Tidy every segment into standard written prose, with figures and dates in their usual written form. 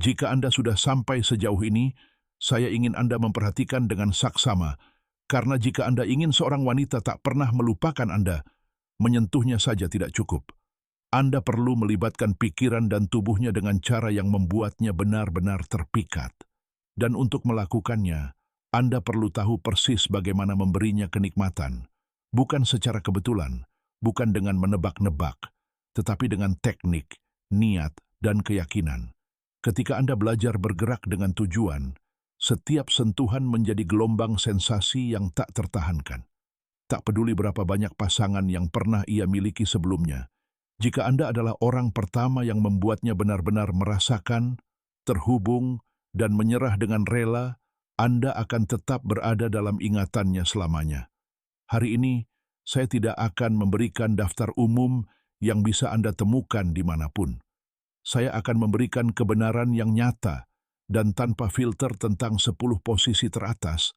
Jika Anda sudah sampai sejauh ini, saya ingin Anda memperhatikan dengan saksama, karena jika Anda ingin seorang wanita tak pernah melupakan Anda, menyentuhnya saja tidak cukup. Anda perlu melibatkan pikiran dan tubuhnya dengan cara yang membuatnya benar-benar terpikat. Dan untuk melakukannya, Anda perlu tahu persis bagaimana memberinya kenikmatan. Bukan secara kebetulan, bukan dengan menebak-nebak, tetapi dengan teknik, niat, dan keyakinan. Ketika Anda belajar bergerak dengan tujuan, setiap sentuhan menjadi gelombang sensasi yang tak tertahankan. Tak peduli berapa banyak pasangan yang pernah ia miliki sebelumnya, jika Anda adalah orang pertama yang membuatnya benar-benar merasakan, terhubung, dan menyerah dengan rela, Anda akan tetap berada dalam ingatannya selamanya. Hari ini, saya tidak akan memberikan daftar umum yang bisa Anda temukan dimanapun. Saya akan memberikan kebenaran yang nyata dan tanpa filter tentang 10 posisi teratas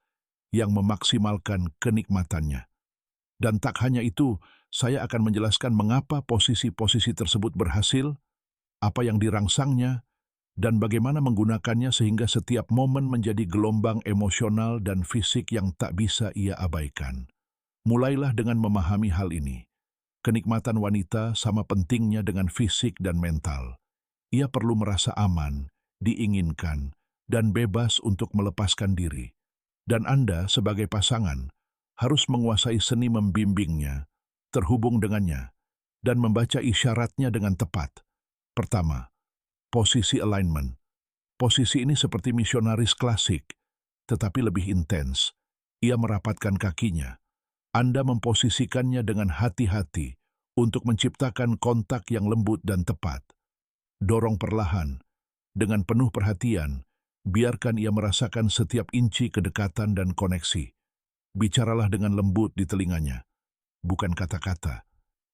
yang memaksimalkan kenikmatannya. Dan tak hanya itu, saya akan menjelaskan mengapa posisi-posisi tersebut berhasil, apa yang dirangsangnya, dan bagaimana menggunakannya sehingga setiap momen menjadi gelombang emosional dan fisik yang tak bisa ia abaikan. Mulailah dengan memahami hal ini. Kenikmatan wanita sama pentingnya dengan fisik dan mental. Ia perlu merasa aman, diinginkan, dan bebas untuk melepaskan diri. Dan Anda sebagai pasangan harus menguasai seni membimbingnya, terhubung dengannya, dan membaca isyaratnya dengan tepat. Pertama, posisi alignment. Posisi ini seperti misionaris klasik, tetapi lebih intens. Ia merapatkan kakinya. Anda memposisikannya dengan hati-hati untuk menciptakan kontak yang lembut dan tepat. Dorong perlahan, dengan penuh perhatian, biarkan ia merasakan setiap inci kedekatan dan koneksi. Bicaralah dengan lembut di telinganya, bukan kata-kata.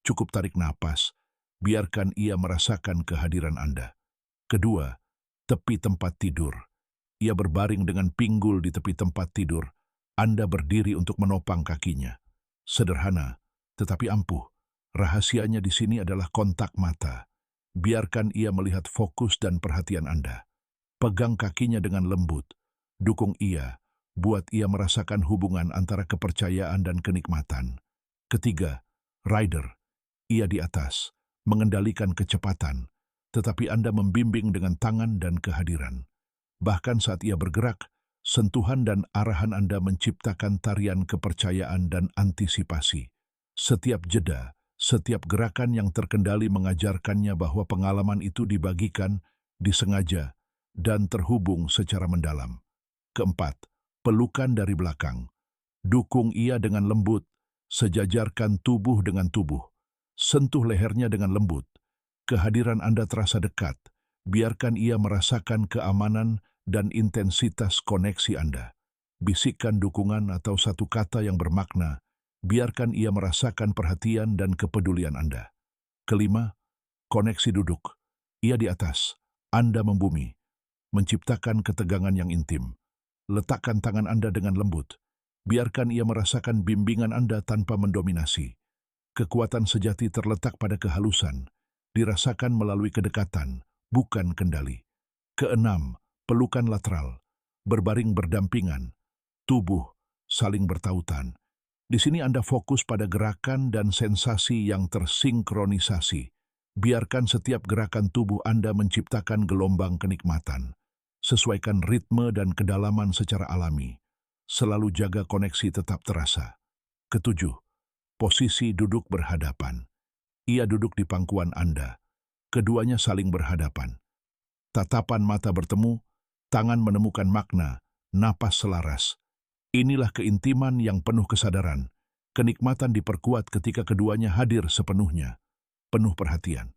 Cukup tarik napas, biarkan ia merasakan kehadiran Anda. Kedua, tepi tempat tidur. Ia berbaring dengan pinggul di tepi tempat tidur. Anda berdiri untuk menopang kakinya. Sederhana, tetapi ampuh. Rahasianya di sini adalah kontak mata. Biarkan ia melihat fokus dan perhatian Anda. Pegang kakinya dengan lembut. Dukung ia. Buat ia merasakan hubungan antara kepercayaan dan kenikmatan. Ketiga, rider. Ia di atas, mengendalikan kecepatan, tetapi Anda membimbing dengan tangan dan kehadiran. Bahkan saat ia bergerak, sentuhan dan arahan Anda menciptakan tarian kepercayaan dan antisipasi. Setiap jeda, setiap gerakan yang terkendali mengajarkannya bahwa pengalaman itu dibagikan, disengaja, dan terhubung secara mendalam. Keempat, pelukan dari belakang. Dukung ia dengan lembut, sejajarkan tubuh dengan tubuh. Sentuh lehernya dengan lembut. Kehadiran Anda terasa dekat. Biarkan ia merasakan keamanan dan intensitas koneksi Anda. Bisikkan dukungan atau satu kata yang bermakna. Biarkan ia merasakan perhatian dan kepedulian Anda. Kelima, koneksi duduk. Ia di atas, Anda membumi. Menciptakan ketegangan yang intim. Letakkan tangan Anda dengan lembut. Biarkan ia merasakan bimbingan Anda tanpa mendominasi. Kekuatan sejati terletak pada kehalusan, dirasakan melalui kedekatan, bukan kendali. Keenam, pelukan lateral, berbaring berdampingan, tubuh saling bertautan. Di sini Anda fokus pada gerakan dan sensasi yang tersinkronisasi. Biarkan setiap gerakan tubuh Anda menciptakan gelombang kenikmatan. Sesuaikan ritme dan kedalaman secara alami. Selalu jaga koneksi tetap terasa. Ketujuh, posisi duduk berhadapan. Ia duduk di pangkuan Anda. Keduanya saling berhadapan. Tatapan mata bertemu, tangan menemukan makna, napas selaras. Inilah keintiman yang penuh kesadaran. Kenikmatan diperkuat ketika keduanya hadir sepenuhnya. Penuh perhatian.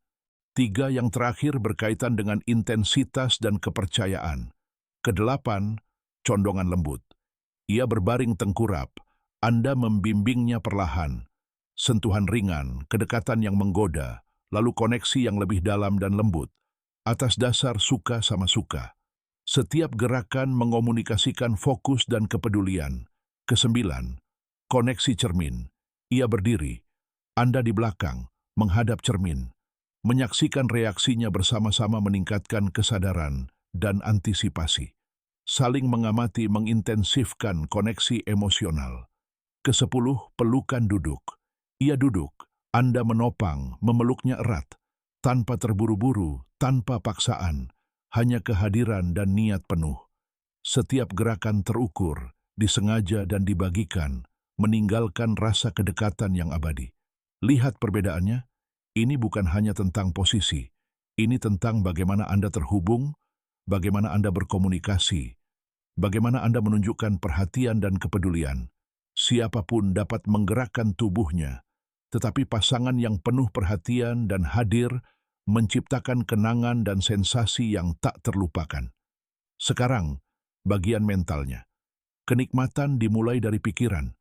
Tiga yang terakhir berkaitan dengan intensitas dan kepercayaan. Kedelapan, condongan lembut. Ia berbaring tengkurap. Anda membimbingnya perlahan. Sentuhan ringan, kedekatan yang menggoda, lalu koneksi yang lebih dalam dan lembut. Atas dasar suka sama suka. Setiap gerakan mengomunikasikan fokus dan kepedulian. Kesembilan, koneksi cermin. Ia berdiri. Anda di belakang, menghadap cermin. Menyaksikan reaksinya bersama-sama meningkatkan kesadaran dan antisipasi. Saling mengamati mengintensifkan koneksi emosional. Kesepuluh, pelukan duduk. Ia duduk, Anda menopang, memeluknya erat, tanpa terburu-buru, tanpa paksaan, hanya kehadiran dan niat penuh. Setiap gerakan terukur, disengaja dan dibagikan, meninggalkan rasa kedekatan yang abadi. Lihat perbedaannya, ini bukan hanya tentang posisi, ini tentang bagaimana Anda terhubung, bagaimana Anda berkomunikasi, bagaimana Anda menunjukkan perhatian dan kepedulian. Siapapun dapat menggerakkan tubuhnya, tetapi pasangan yang penuh perhatian dan hadir menciptakan kenangan dan sensasi yang tak terlupakan. Sekarang, bagian mentalnya. Kenikmatan dimulai dari pikiran.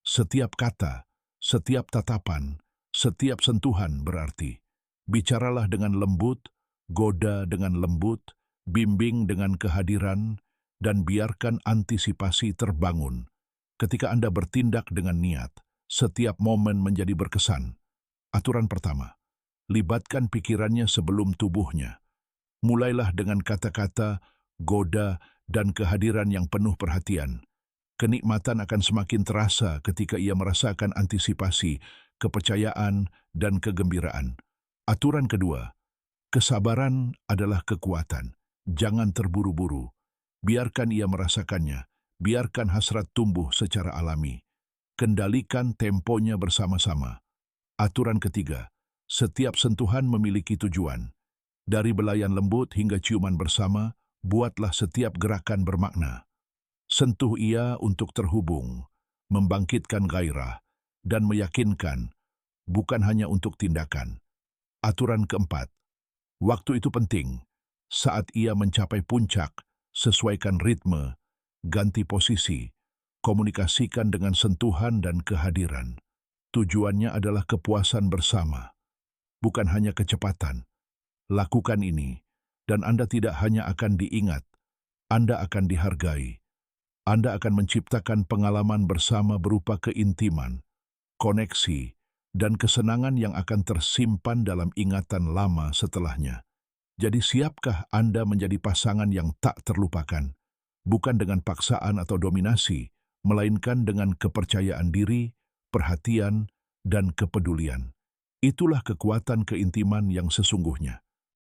Setiap kata, setiap tatapan, setiap sentuhan berarti. Bicaralah dengan lembut, goda dengan lembut, bimbing dengan kehadiran, dan biarkan antisipasi terbangun. Ketika Anda bertindak dengan niat, setiap momen menjadi berkesan. Aturan pertama, libatkan pikirannya sebelum tubuhnya. Mulailah dengan kata-kata, goda, dan kehadiran yang penuh perhatian. Kenikmatan akan semakin terasa ketika ia merasakan antisipasi, kepercayaan, dan kegembiraan. Aturan kedua, kesabaran adalah kekuatan. Jangan terburu-buru. Biarkan ia merasakannya. Biarkan hasrat tumbuh secara alami. Kendalikan temponya bersama-sama. Aturan ketiga, setiap sentuhan memiliki tujuan. Dari belayan lembut hingga ciuman bersama, buatlah setiap gerakan bermakna. Sentuh ia untuk terhubung, membangkitkan gairah, dan meyakinkan, bukan hanya untuk tindakan. Aturan keempat, waktu itu penting. Saat ia mencapai puncak, sesuaikan ritme, ganti posisi, komunikasikan dengan sentuhan dan kehadiran. Tujuannya adalah kepuasan bersama, bukan hanya kecepatan. Lakukan ini, dan Anda tidak hanya akan diingat, Anda akan dihargai. Anda akan menciptakan pengalaman bersama berupa keintiman, koneksi, dan kesenangan yang akan tersimpan dalam ingatan lama setelahnya. Jadi siapkah Anda menjadi pasangan yang tak terlupakan? Bukan dengan paksaan atau dominasi, melainkan dengan kepercayaan diri, perhatian, dan kepedulian. Itulah kekuatan keintiman yang sesungguhnya.